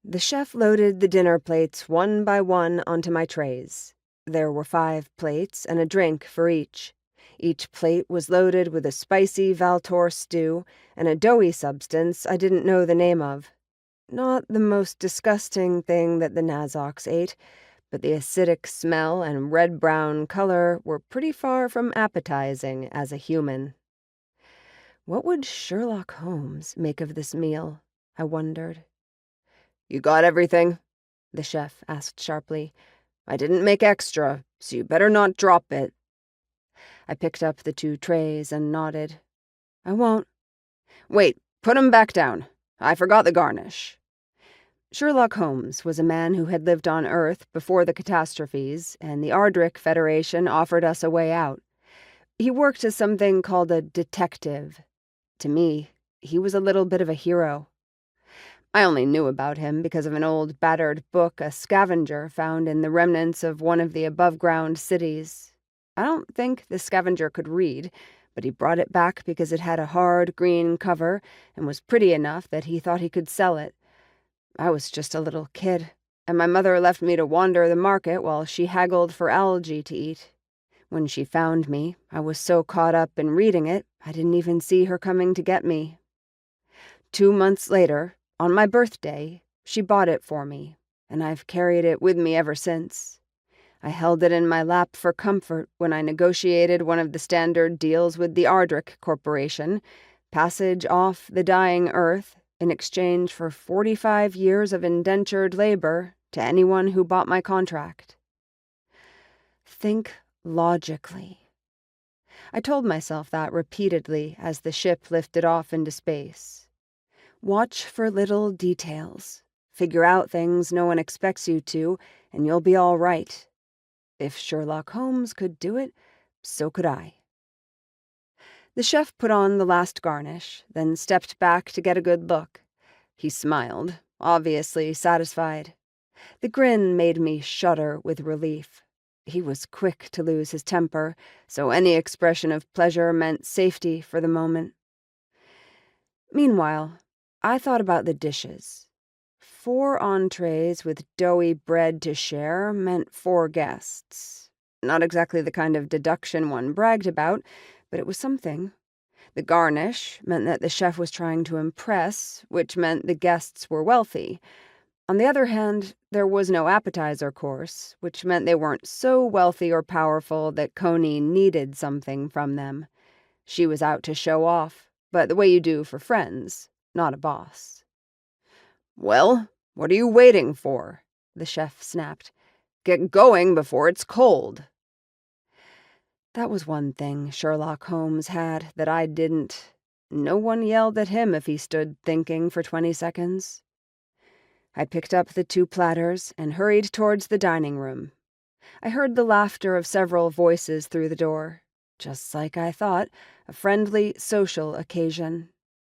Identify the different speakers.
Speaker 1: The chef loaded the dinner plates one by one onto my trays. There were 5 plates and a drink for each. Each plate was loaded with a spicy Valtor stew and a doughy substance I didn't know the name of. Not the most disgusting thing that the Nazoks ate, but the acidic smell and red-brown color were pretty far from appetizing as a human. What would Sherlock Holmes make of this meal? I wondered. "You got everything?" the chef asked sharply. "I didn't make extra, so you better not drop it." I picked up the 2 trays and nodded. "I won't." "Wait, put 'em back down. I forgot the garnish." Sherlock Holmes was a man who had lived on Earth before the catastrophes, and the Ardric Federation offered us a way out. He worked as something called a detective. To me, he was a little bit of a hero. I only knew about him because of an old battered book a scavenger found in the remnants of one of the above-ground cities. I don't think the scavenger could read, but he brought it back because it had a hard green cover and was pretty enough that he thought he could sell it. I was just a little kid, and my mother left me to wander the market while she haggled for algae to eat. When she found me, I was so caught up in reading it, I didn't even see her coming to get me. 2 months later, on my birthday, she bought it for me, and I've carried it with me ever since. I held it in my lap for comfort when I negotiated one of the standard deals with the Ardric Corporation, passage off the dying Earth in exchange for 45 years of indentured labor to anyone who bought my contract. Think logically. I told myself that repeatedly as the ship lifted off into space. Watch for little details. Figure out things no one expects you to, and you'll be all right. If Sherlock Holmes could do it, so could I. The chef put on the last garnish, then stepped back to get a good look. He smiled, obviously satisfied. The grin made me shudder with relief. He was quick to lose his temper, so any expression of pleasure meant safety for the moment. Meanwhile, I thought about the dishes. 4 entrees with doughy bread to share meant 4 guests. Not exactly the kind of deduction one bragged about, but it was something. The garnish meant that the chef was trying to impress, which meant the guests were wealthy. On the other hand, there was no appetizer course, which meant they weren't so wealthy or powerful that Coney needed something from them. She was out to show off, but the way you do for friends, not a boss. "Well, what are you waiting for?" the chef snapped. "Get going before it's cold." That was one thing Sherlock Holmes had that I didn't. No one yelled at him if he stood thinking for 20 seconds. I picked up the 2 platters and hurried towards the dining room. I heard the laughter of several voices through the door. Just like I thought, a friendly, social occasion.